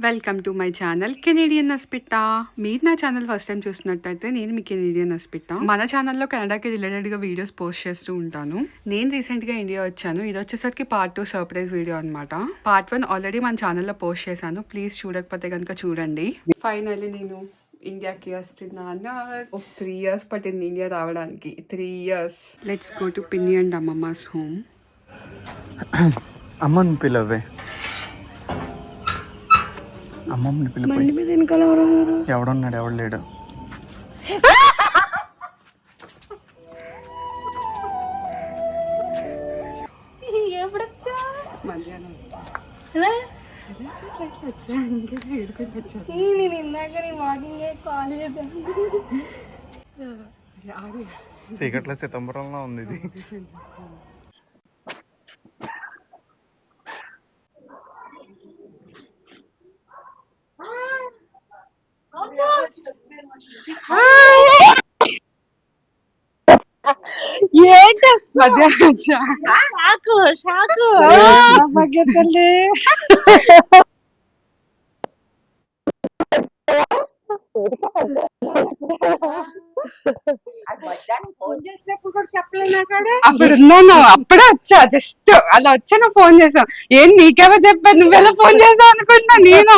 Welcome to my channel Canadian నస్పిట్టా. మీరు నా ఛానల్ ఫస్ట్ టైం చూసినట్టయితే నేను మీ కెనేడియన్ నస్పిట్టా. మన ఛానల్లో కెనడాకి రిలేటెడ్గా వీడియోస్ పోస్ట్ చేస్తూ ఉంటాను. నేను రీసెంట్గా ఇండియా వచ్చాను. ఇది వచ్చేసరికి పార్ట్ 2 సర్ప్రైజ్ వీడియో అనమాట. పార్ట్ 1 ఆల్రెడీ మన ఛానల్లో పోస్ట్ చేశాను. ప్లీజ్ చూడకపోతే కనుక చూడండి. ఫైనల్లీ నేను ఇండియాకి వస్తున్నాను. 3 years పట్టింది ఇండియా రావడానికి. 3 years. లెట్స్ గో టు పిన్ని అండ్ అమ్మమ్మాస్ హోమ్. అమ్మని పిలవే. అమ్మమ్మని పిలిపోయి ఎవడున్నాడు ఎవడు లేడు. చీకట్ల సితంబరంలో ఉంది ఇది. అప్పుడు ఉన్నాను, అప్పుడే వచ్చా. జస్ట్ అలా వచ్చాను, ఫోన్ చేసావు. ఏం నీకెవరు చెప్పాను? నువ్వెలా ఫోన్ చేసావు అనుకుంటున్నా. నేను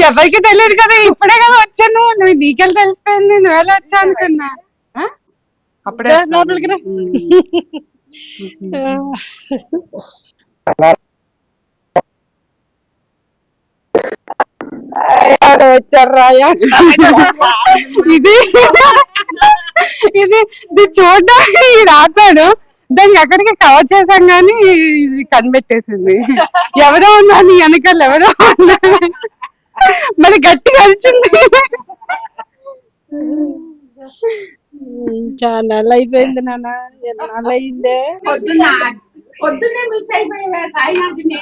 ఎవరికి తెలియదు కదా, ఇప్పుడే కదా వచ్చాను. నువ్వు నీకెళ్ళి తెలిసిపోయింది, నువ్వెలా వచ్చా అనుకున్నా. అప్పుడే ఇది ఇది చూడ్డానికి రాతాడు. దాన్ని ఎక్కడికి కవర్ చేసాం గానీ ఇది కనిపెట్టేసింది. ఎవరో ఉన్నాను వెనకాల, ఎవరో ఉన్నారు. మరి గట్టిగా వచ్చింది. చాలా అయిపోయింది నాన్న, ఎన్నాళ్ళు అయిందే. పొద్దున్నే మిస్ అయిపోయావా సాయినాథ్ని?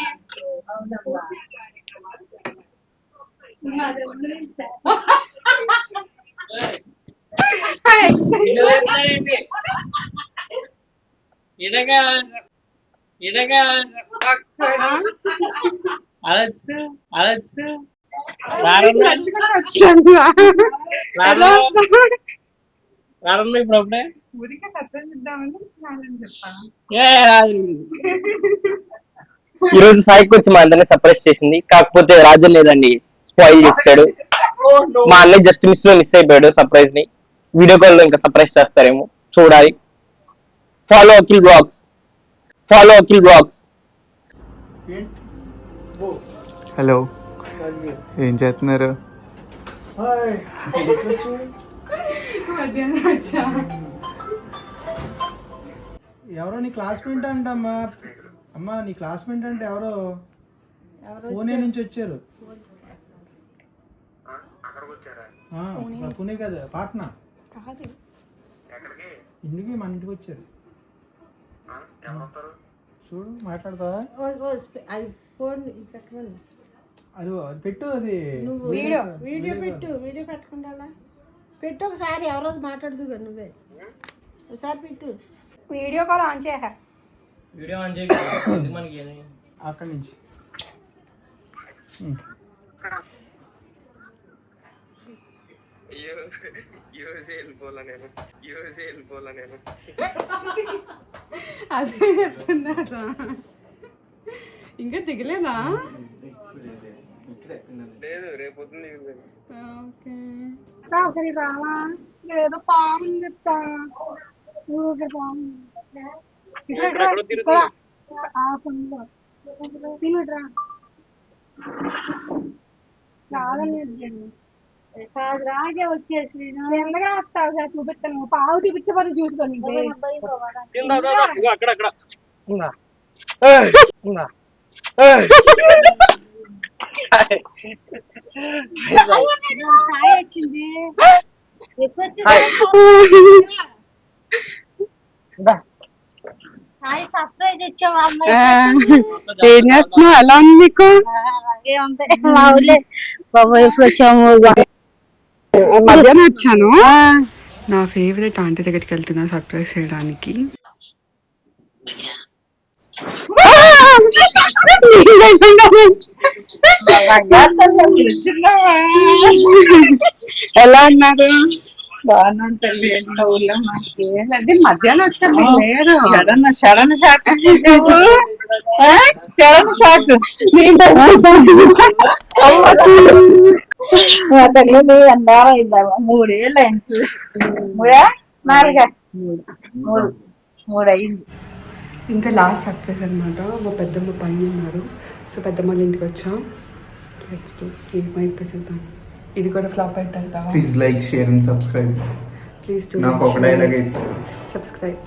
ఈరోజు సాయికి వచ్చి మా అందరినీ సర్ప్రైజ్ చేసింది. కాకపోతే రాజు లేదండి, స్పాయిల్ చేస్తాడు. మా అన్నయ్య జస్ట్ మిస్ అయిపోయాడు సర్ప్రైజ్ ని. వీడియో కాల్ లో ఇంకా సర్ప్రైజ్ చేస్తారేమో, చూడాలి. Follow Akhil blogs. హలో, ఏం చేస్తున్నారు? ఎవరో నీ క్లాస్మేట్ అంటమ్మా. అమ్మా నీ క్లాస్మేట్ అంటే ఎవరో పూణే నుంచి వచ్చారు. పూణే కదా, పాట్నా ఇంటికి మన ఇంటికి వచ్చారు. చూడు మాట్లాడతావా? అది పెట్టు, అది వీడియో పెట్టకుండా పెట్టు ఒకసారి. ఎవరో మాట్లాడుతూ నువ్వే ఒకసారి పెట్టు. వీడియో కాల్ ఆన్ చేయ. అక్కడి నుంచి అదే చెప్తున్నా. ఇంకా దిగలేదా? రావా ఏదో పాము చెప్తా. రాగే వచ్చేసి ఎంతగా వస్తావు సార్, చూపిస్తాను. పావు చూపించమని చూసుకోండి. సాయి వచ్చింది. ఎప్పుడు వచ్చింది? హాయ్ సర్ప్రైజ్ ఇచ్చావా ఏం చేస్తున్నావు? ఎలా ఉంది నీకు? అలాగే ఉంది మా ఊళ్ళే బాబా ఎప్పుడు వచ్చాము మధ్యాహ్నం వచ్చాను. నా ఫేవరెట్ ఆంటీ దగ్గరికి వెళ్తున్నా సర్ప్రైజ్ చేయడానికి. ఎలా ఉన్నారు? బాగానే ఉంటుంది. ఊళ్ళో మాకేంటంటే మధ్యాహ్నం వచ్చాను లేరు. సడన్ షాక్ చేసావు. సడన్ షాక్ అన్నారా 3 ఏళ్ళు అయింది. 4 3 అయింది. ఇంకా లాస్ట్ సర్ప్రైజ్ అనమాట. మా పెద్దమ్మ పైన ఉన్నారు. సో పెద్దమ్మ వాళ్ళ ఇంటికి వచ్చాం. నెక్స్ట్ ఏమైతే చూద్దాం. ఇది కూడా ఫ్లాప్ అయితే అంటావా? Please like share and subscribe. Please do నాకు ఒక డైలాగ్ ఇచ్చారు, సబ్స్క్రైబ్.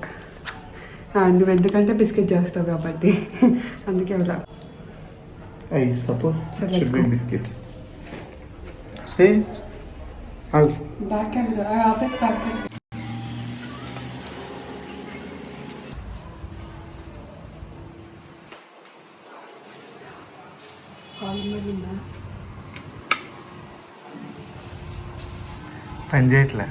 నువ్వు ఎందుకంటే బిస్కెట్ చేస్తావు కాబట్టి అందుకే అలా. I suppose Sir, should let's be go. Biscuit. Hey ఆగు. Back camera office back camera. పని చేయట్లే.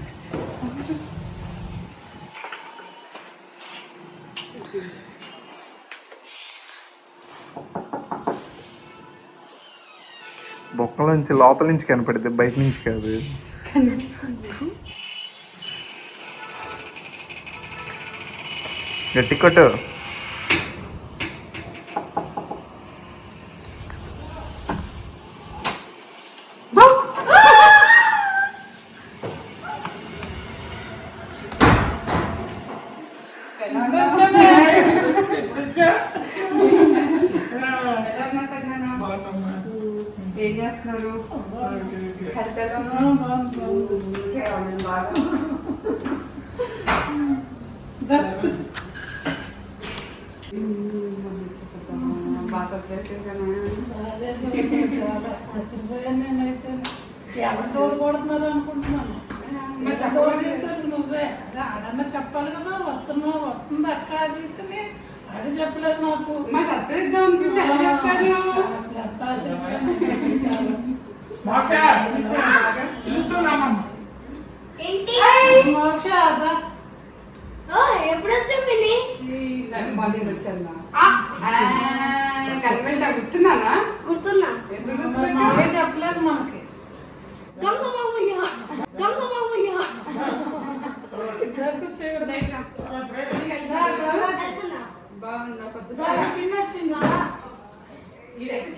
బొక్కల నుంచి లోపల నుంచి కనపడితే బయట నుంచి కాదు. గట్టి కొట్టు. ఏం చేస్తున్నారు? ఎవరు డోర్ కొడుతున్నారు అనుకుంటున్నాను. డోర్ చేశారు నువ్వే. ఆడన్నా చెప్పాలి కదా, వస్తుంది అక్క అది తీసుకుని. అది చెప్పలేదు నాకు. అసలు ఎంత చెప్పాను. మోక్ష అదా ఎప్పుడు వచ్చావు గుర్తున్నానా? గుర్తున్నా మావే చెప్పలేదు మనకి. దొంగ మామయ్య దొంగ మామయ్య ఇద్దరికి చేయకూడదు. వెళ్తున్నా బాగుందా? పిన్ వచ్చిందా?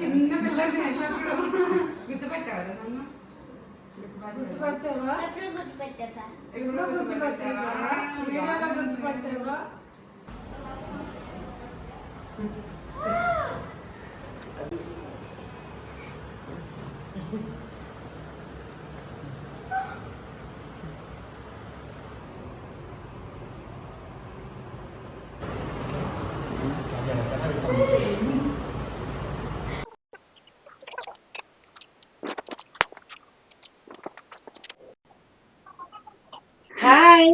చిన్న పిల్లల్ని ఎల్లప్పుడు గుర్తుపెట్టావా నన్ను? గుర్తుపట్టావా? ఎప్పుడు గుర్తుపెట్టేసా ఎప్పుడో గుర్తుపట్టావా? వీడియోలో గుర్తుపట్టావా? హాయ్.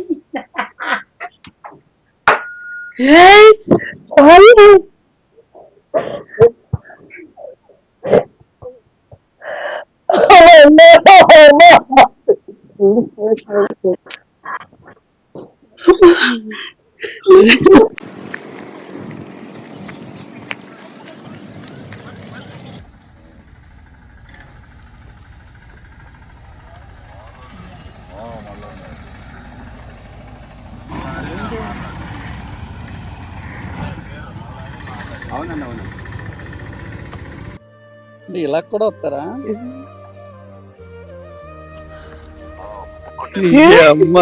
ఇలా కూడా వస్తారా? అమ్మ